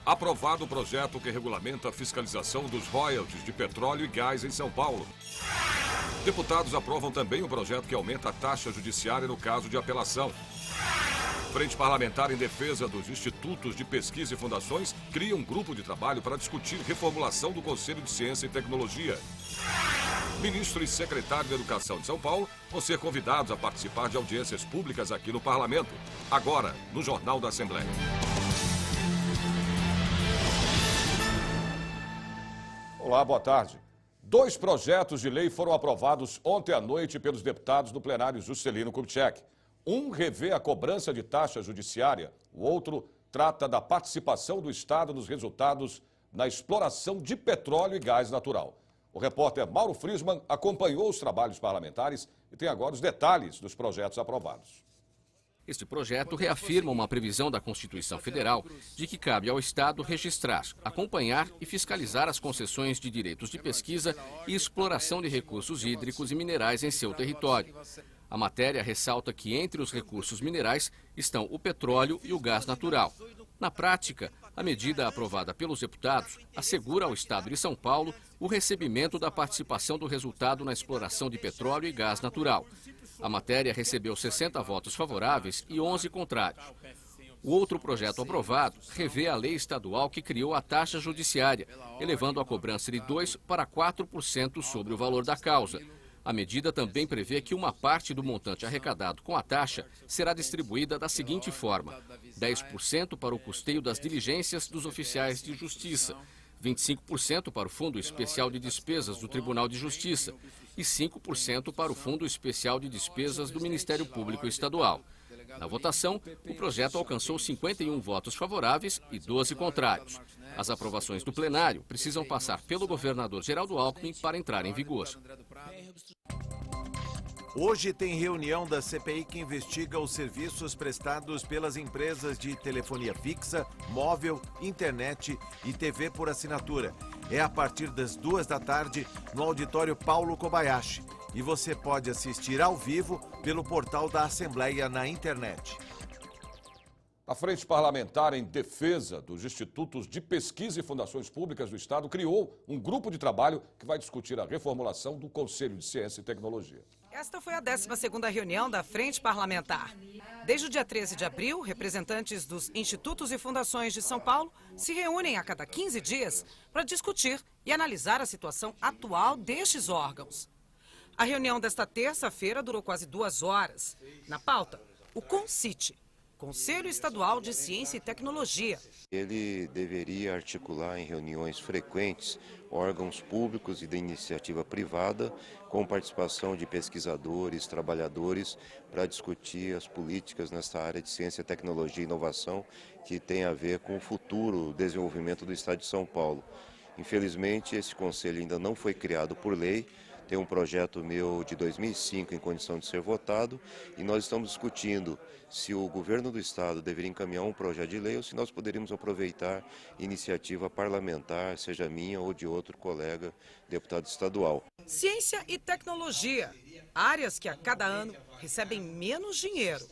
Aprovado o projeto que regulamenta a fiscalização dos royalties de petróleo e gás em São Paulo. Deputados aprovam também o projeto que aumenta a taxa judiciária no caso de apelação. Frente Parlamentar em Defesa dos Institutos de Pesquisa e Fundações cria um grupo de trabalho para discutir reformulação do Conselho de Ciência e Tecnologia. Ministro e secretário de Educação de São Paulo vão ser convidados a participar de audiências públicas aqui no Parlamento. Agora, no Jornal da Assembleia. Olá, boa tarde. 2 projetos de lei foram aprovados ontem à noite pelos deputados do plenário Juscelino Kubitschek. Um revê a cobrança de taxa judiciária, o outro trata da participação do Estado nos resultados na exploração de petróleo e gás natural. O repórter Mauro Friesman acompanhou os trabalhos parlamentares e tem agora os detalhes dos projetos aprovados. Este projeto reafirma uma previsão da Constituição Federal de que cabe ao Estado registrar, acompanhar e fiscalizar as concessões de direitos de pesquisa e exploração de recursos hídricos e minerais em seu território. A matéria ressalta que entre os recursos minerais estão o petróleo e o gás natural. Na prática, a medida aprovada pelos deputados assegura ao Estado de São Paulo o recebimento da participação do resultado na exploração de petróleo e gás natural. A matéria recebeu 60 votos favoráveis e 11 contrários. O outro projeto aprovado revê a lei estadual que criou a taxa judiciária, elevando a cobrança de 2% para 4% sobre o valor da causa. A medida também prevê que uma parte do montante arrecadado com a taxa será distribuída da seguinte forma: 10% para o custeio das diligências dos oficiais de justiça, 25% para o Fundo Especial de Despesas do Tribunal de Justiça e 5% para o Fundo Especial de Despesas do Ministério Público Estadual. Na votação, o projeto alcançou 51 votos favoráveis e 12 contrários. As aprovações do plenário precisam passar pelo governador Geraldo Alckmin para entrar em vigor. Hoje tem reunião da CPI que investiga os serviços prestados pelas empresas de telefonia fixa, móvel, internet e TV por assinatura. É a partir das 2 da tarde no auditório Paulo Kobayashi. E você pode assistir ao vivo pelo portal da Assembleia na internet. A Frente Parlamentar em Defesa dos Institutos de Pesquisa e Fundações Públicas do Estado criou um grupo de trabalho que vai discutir a reformulação do Conselho de Ciência e Tecnologia. Esta foi a 12ª reunião da Frente Parlamentar. Desde o dia 13 de abril, representantes dos institutos e fundações de São Paulo se reúnem a cada 15 dias para discutir e analisar a situação atual destes órgãos. A reunião desta terça-feira durou quase 2 horas. Na pauta, o CONCIT, Conselho Estadual de Ciência e Tecnologia. Ele deveria articular em reuniões frequentes órgãos públicos e da iniciativa privada com participação de pesquisadores, trabalhadores, para discutir as políticas nesta área de ciência, tecnologia e inovação que tem a ver com o futuro desenvolvimento do Estado de São Paulo. Infelizmente, esse conselho ainda não foi criado por lei. Tem um projeto meu de 2005 em condição de ser votado e nós estamos discutindo se o governo do estado deveria encaminhar um projeto de lei ou se nós poderíamos aproveitar iniciativa parlamentar, seja minha ou de outro colega deputado estadual. Ciência e tecnologia, áreas que a cada ano recebem menos dinheiro.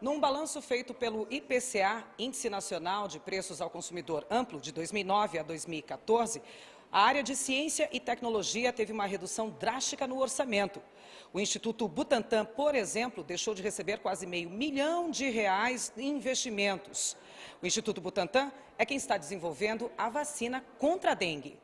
Num balanço feito pelo IPCA, Índice Nacional de Preços ao Consumidor Amplo, de 2009 a 2014, a área de ciência e tecnologia teve uma redução drástica no orçamento. O Instituto Butantan, por exemplo, deixou de receber quase R$500 milhão em investimentos. O Instituto Butantan é quem está desenvolvendo a vacina contra a dengue.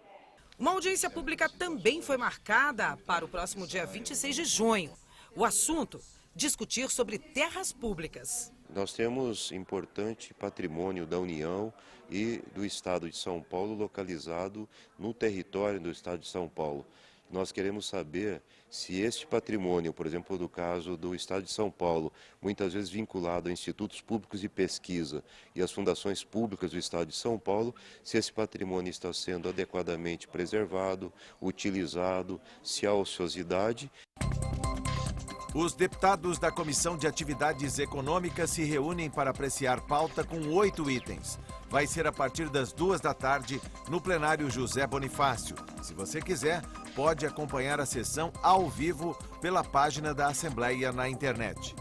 Uma audiência pública também foi marcada para o próximo dia 26 de junho. O assunto, discutir sobre terras públicas. Nós temos importante patrimônio da União e do Estado de São Paulo localizado no território do Estado de São Paulo. Nós queremos saber se este patrimônio, por exemplo, do caso do Estado de São Paulo, muitas vezes vinculado a institutos públicos de pesquisa e às fundações públicas do Estado de São Paulo, se esse patrimônio está sendo adequadamente preservado, utilizado, se há ociosidade. Os deputados da Comissão de Atividades Econômicas se reúnem para apreciar pauta com 8 itens. Vai ser a partir das 2 da tarde no plenário José Bonifácio. Se você quiser, pode acompanhar a sessão ao vivo pela página da Assembleia na internet.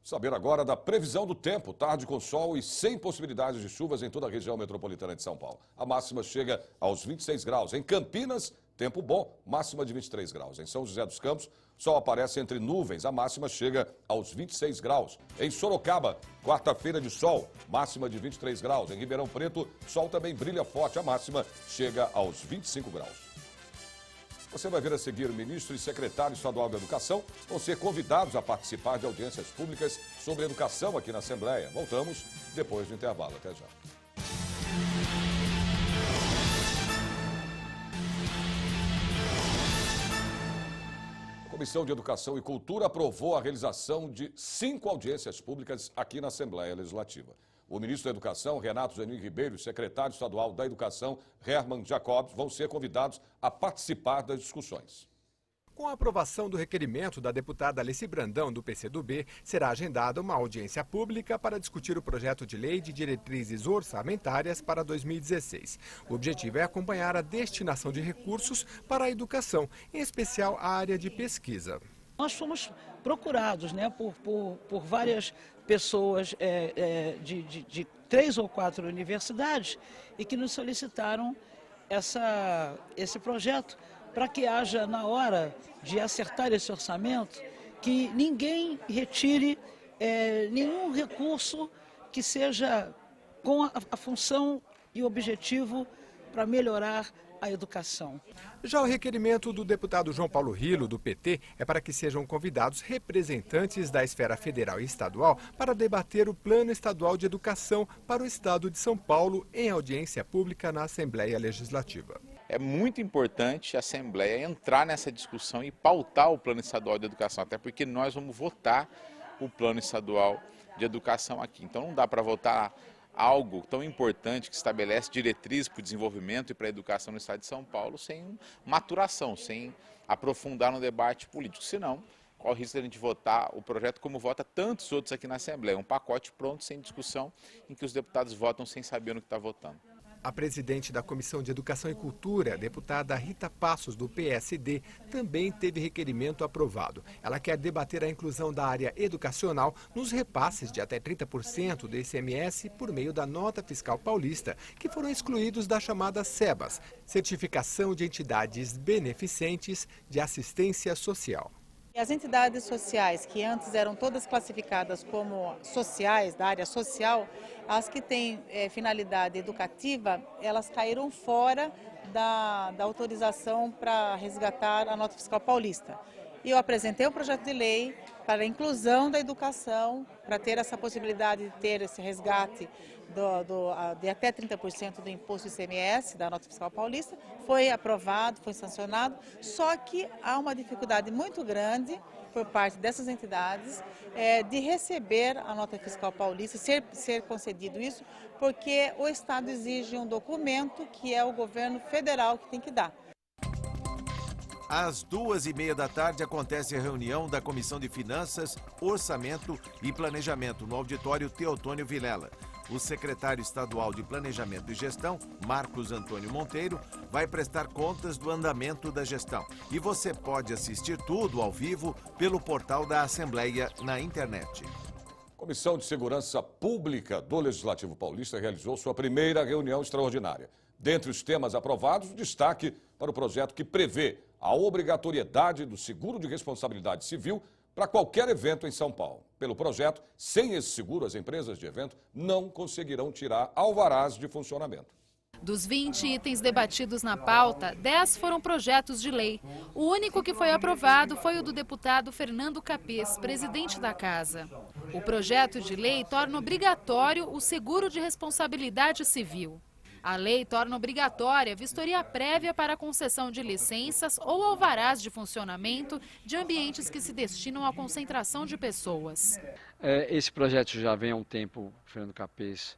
Saber agora da previsão do tempo, tarde com sol e sem possibilidades de chuvas em toda a região metropolitana de São Paulo. A máxima chega aos 26 graus. Em Campinas, tempo bom, máxima de 23 graus. Em São José dos Campos, sol aparece entre nuvens, a máxima chega aos 26 graus. Em Sorocaba, quarta-feira de sol, máxima de 23 graus. Em Ribeirão Preto, sol também brilha forte, a máxima chega aos 25 graus. Você vai ver a seguir: o ministro e secretário estadual da Educação vão ser convidados a participar de audiências públicas sobre educação aqui na Assembleia. Voltamos depois do intervalo. Até já. A Comissão de Educação e Cultura aprovou a realização de 5 audiências públicas aqui na Assembleia Legislativa. O ministro da Educação, Renato Zanin Ribeiro, e o secretário estadual da Educação, Herman Jacobs, vão ser convidados a participar das discussões. Com a aprovação do requerimento da deputada Alice Brandão, do PCdoB, será agendada uma audiência pública para discutir o projeto de lei de diretrizes orçamentárias para 2016. O objetivo é acompanhar a destinação de recursos para a educação, em especial a área de pesquisa. Nós fomos procurados, né, por várias pessoas de 3 ou 4 universidades e que nos solicitaram esse projeto para que haja, na hora de acertar esse orçamento, que ninguém retire nenhum recurso que seja com a função e objetivo para melhorar a educação. Já o requerimento do deputado João Paulo Rilo, do PT, é para que sejam convidados representantes da esfera federal e estadual para debater o Plano Estadual de Educação para o Estado de São Paulo em audiência pública na Assembleia Legislativa. É muito importante a Assembleia entrar nessa discussão e pautar o Plano Estadual de Educação, até porque nós vamos votar o Plano Estadual de Educação aqui. Então não dá para votar algo tão importante que estabelece diretrizes para o desenvolvimento e para a educação no Estado de São Paulo sem maturação, sem aprofundar no debate político. Senão, corre o risco de a gente votar o projeto como vota tantos outros aqui na Assembleia, um pacote pronto, sem discussão, em que os deputados votam sem saber no que está votando. A presidente da Comissão de Educação e Cultura, a deputada Rita Passos, do PSD, também teve requerimento aprovado. Ela quer debater a inclusão da área educacional nos repasses de até 30% do ICMS por meio da Nota Fiscal Paulista, que foram excluídos da chamada SEBAS, Certificação de Entidades Beneficentes de Assistência Social. As entidades sociais, que antes eram todas classificadas como sociais, da área social, as que têm finalidade educativa, elas caíram fora da autorização para resgatar a Nota Fiscal Paulista. E eu apresentei um projeto de lei para a inclusão da educação, para ter essa possibilidade de ter esse resgate de até 30% do imposto ICMS da Nota Fiscal Paulista. Foi aprovado, foi sancionado, só que há uma dificuldade muito grande por parte dessas entidades de receber a Nota Fiscal Paulista, ser concedido isso, porque o Estado exige um documento que é o governo federal que tem que dar. Às 2h30 da tarde acontece a reunião da Comissão de Finanças, Orçamento e Planejamento no auditório Teotônio Vilela. O secretário estadual de Planejamento e Gestão, Marcos Antônio Monteiro, vai prestar contas do andamento da gestão. E você pode assistir tudo ao vivo pelo portal da Assembleia na internet. A Comissão de Segurança Pública do Legislativo Paulista realizou sua primeira reunião extraordinária. Dentre os temas aprovados, destaque para o projeto que prevê a obrigatoriedade do seguro de responsabilidade civil para qualquer evento em São Paulo. Pelo projeto, sem esse seguro, as empresas de evento não conseguirão tirar alvarás de funcionamento. Dos 20 itens debatidos na pauta, 10 foram projetos de lei. O único que foi aprovado foi o do deputado Fernando Capês, presidente da Casa. O projeto de lei torna obrigatório o seguro de responsabilidade civil. A lei torna obrigatória a vistoria prévia para a concessão de licenças ou alvarás de funcionamento de ambientes que se destinam à concentração de pessoas. Esse projeto já vem há um tempo, o Fernando Capês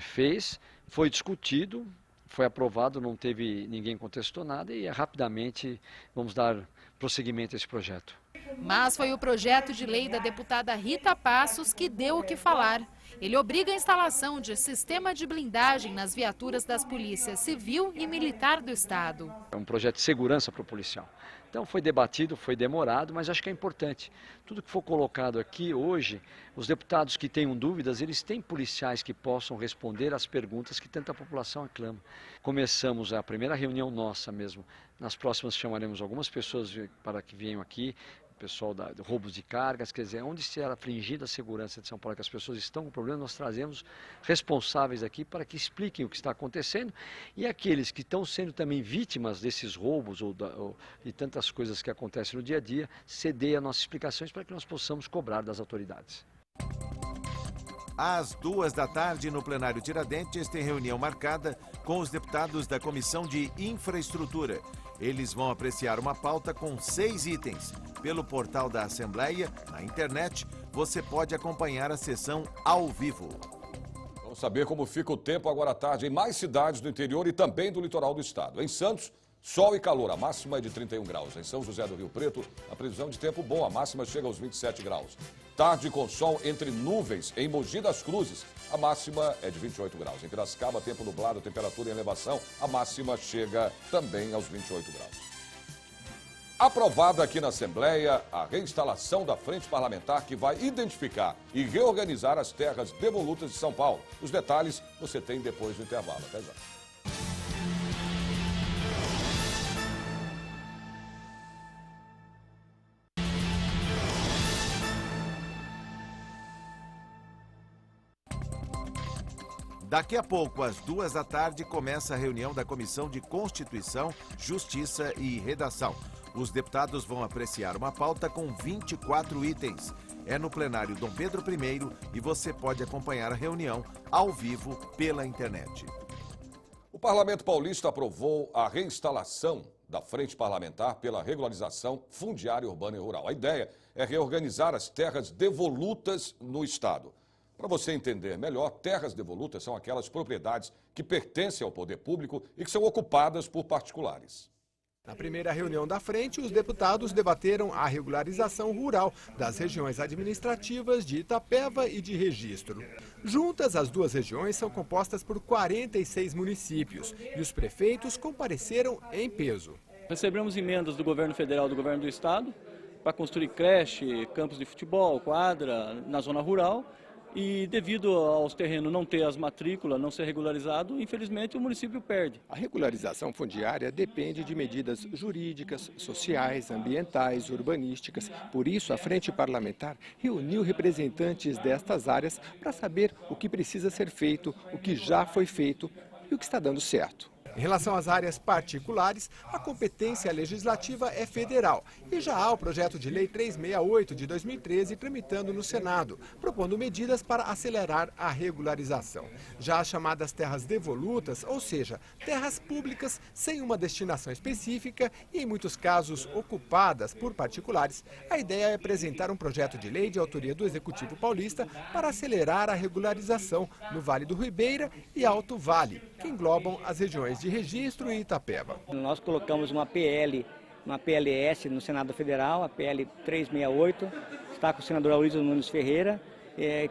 fez, foi discutido, foi aprovado, não teve ninguém contestou nada e rapidamente vamos dar prosseguimento a esse projeto. Mas foi o projeto de lei da deputada Rita Passos que deu o que falar. Ele obriga a instalação de sistema de blindagem nas viaturas das polícias civil e militar do estado. É um projeto de segurança para o policial. Então foi debatido, foi demorado, mas acho que é importante. Tudo que for colocado aqui hoje, os deputados que tenham dúvidas, eles têm policiais que possam responder às perguntas que tanta população aclama. Começamos a primeira reunião nossa mesmo. Nas próximas chamaremos algumas pessoas para que venham aqui, pessoal de roubos de cargas, quer dizer, onde será afligida a segurança de São Paulo, que as pessoas estão com problema, nós trazemos responsáveis aqui para que expliquem o que está acontecendo e aqueles que estão sendo também vítimas desses roubos ou de tantas coisas que acontecem no dia a dia, ceder as nossas explicações para que nós possamos cobrar das autoridades. Às 14h, no plenário Tiradentes, tem reunião marcada com os deputados da Comissão de Infraestrutura. Eles vão apreciar uma pauta com 6 itens. Pelo portal da Assembleia, na internet, você pode acompanhar a sessão ao vivo. Vamos saber como fica o tempo agora à tarde em mais cidades do interior e também do litoral do estado. Em Santos, sol e calor, a máxima é de 31 graus. Em São José do Rio Preto, a previsão de tempo bom, a máxima chega aos 27 graus. Tarde com sol entre nuvens em Mogi das Cruzes, a máxima é de 28 graus. Em Piracicaba, tempo nublado, temperatura em elevação, a máxima chega também aos 28 graus. Aprovada aqui na Assembleia a reinstalação da Frente Parlamentar que vai identificar e reorganizar as terras devolutas de São Paulo. Os detalhes você tem depois do intervalo. Até já. Daqui a pouco, às 14h, começa a reunião da Comissão de Constituição, Justiça e Redação. Os deputados vão apreciar uma pauta com 24 itens. É no plenário Dom Pedro I e você pode acompanhar a reunião ao vivo pela internet. O Parlamento Paulista aprovou a reinstalação da Frente Parlamentar pela regularização fundiária urbana e rural. A ideia é reorganizar as terras devolutas no estado. Para você entender melhor, terras devolutas são aquelas propriedades que pertencem ao poder público e que são ocupadas por particulares. Na primeira reunião da frente, os deputados debateram a regularização rural das regiões administrativas de Itapeva e de Registro. Juntas, as duas regiões são compostas por 46 municípios e os prefeitos compareceram em peso. Recebemos emendas do governo federal e do governo do estado para construir creche, campos de futebol, quadra na zona rural. E devido aos terrenos não ter as matrículas, não ser regularizado, infelizmente o município perde. A regularização fundiária depende de medidas jurídicas, sociais, ambientais, urbanísticas. Por isso, a Frente Parlamentar reuniu representantes destas áreas para saber o que precisa ser feito, o que já foi feito e o que está dando certo. Em relação às áreas particulares, a competência legislativa é federal e já há o projeto de lei 368 de 2013 tramitando no Senado, propondo medidas para acelerar a regularização. Já as chamadas terras devolutas, ou seja, terras públicas sem uma destinação específica e em muitos casos ocupadas por particulares, a ideia é apresentar um projeto de lei de autoria do Executivo Paulista para acelerar a regularização no Vale do Ribeira e Alto Vale, que englobam as regiões de Registro e Itapeva. Nós colocamos uma PLS no Senado Federal, a PL 368, está com o senador Aloysio Nunes Ferreira,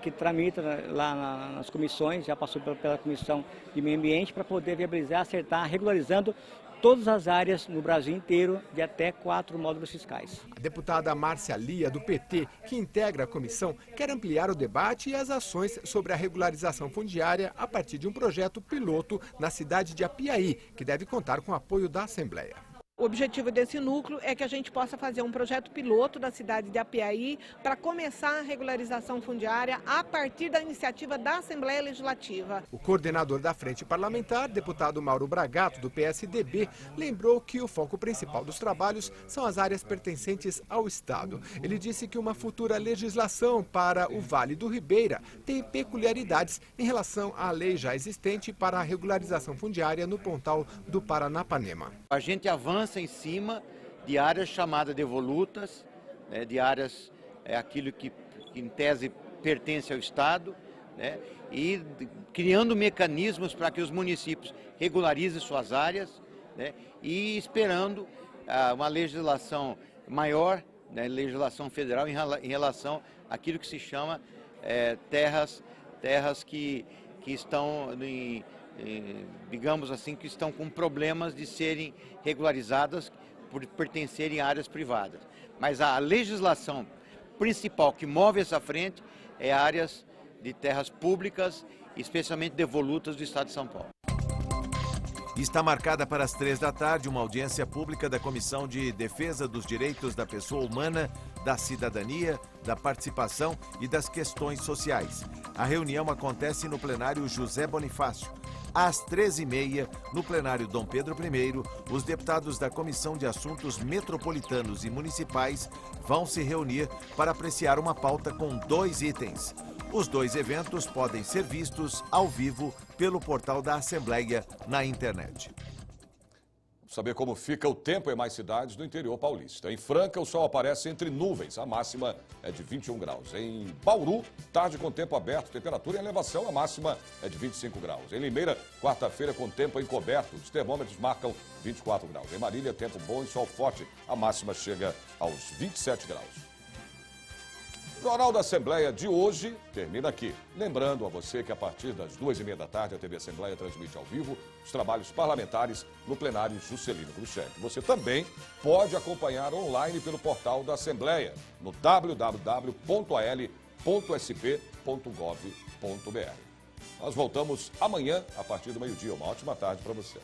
que tramita lá nas comissões, já passou pela Comissão de Meio Ambiente, para poder viabilizar, acertar, regularizando todas as áreas no Brasil inteiro de até 4 módulos fiscais. A deputada Márcia Lia, do PT, que integra a comissão, quer ampliar o debate e as ações sobre a regularização fundiária a partir de um projeto piloto na cidade de Apiaí, que deve contar com o apoio da Assembleia. O objetivo desse núcleo é que a gente possa fazer um projeto piloto da cidade de Apiaí para começar a regularização fundiária a partir da iniciativa da Assembleia Legislativa. O coordenador da Frente Parlamentar, deputado Mauro Bragato, do PSDB, lembrou que o foco principal dos trabalhos são as áreas pertencentes ao Estado. Ele disse que uma futura legislação para o Vale do Ribeira tem peculiaridades em relação à lei já existente para a regularização fundiária no Pontal do Paranapanema. A gente avança em cima de áreas chamadas devolutas, né, de áreas, aquilo que em tese pertence ao Estado, né, e criando mecanismos para que os municípios regularizem suas áreas, né, e esperando uma legislação maior, né, legislação federal em relação àquilo que se chama terras terras que estão, digamos assim, que estão com problemas de serem regularizadas por pertencerem a áreas privadas. Mas a legislação principal que move essa frente é áreas de terras públicas, especialmente devolutas do Estado de São Paulo. Está marcada para as 3 da tarde uma audiência pública da Comissão de Defesa dos Direitos da Pessoa Humana, da Cidadania, da Participação e das Questões Sociais. A reunião acontece no plenário José Bonifácio. Às 13h30, no plenário Dom Pedro I, os deputados da Comissão de Assuntos Metropolitanos e Municipais vão se reunir para apreciar uma pauta com 2 itens. Os 2 eventos podem ser vistos ao vivo pelo portal da Assembleia na internet. Vamos saber como fica o tempo em mais cidades do interior paulista. Em Franca, o sol aparece entre nuvens, a máxima é de 21 graus. Em Bauru, tarde com tempo aberto, temperatura em elevação, a máxima é de 25 graus. Em Limeira, quarta-feira com tempo encoberto, os termômetros marcam 24 graus. Em Marília, tempo bom e sol forte, a máxima chega aos 27 graus. O Jornal da Assembleia de hoje termina aqui. Lembrando a você que a partir das 2h30 da tarde a TV Assembleia transmite ao vivo os trabalhos parlamentares no plenário Juscelino Kubitschek. Você também pode acompanhar online pelo portal da Assembleia no www.al.sp.gov.br. Nós voltamos amanhã a partir do meio-dia. Uma ótima tarde para você.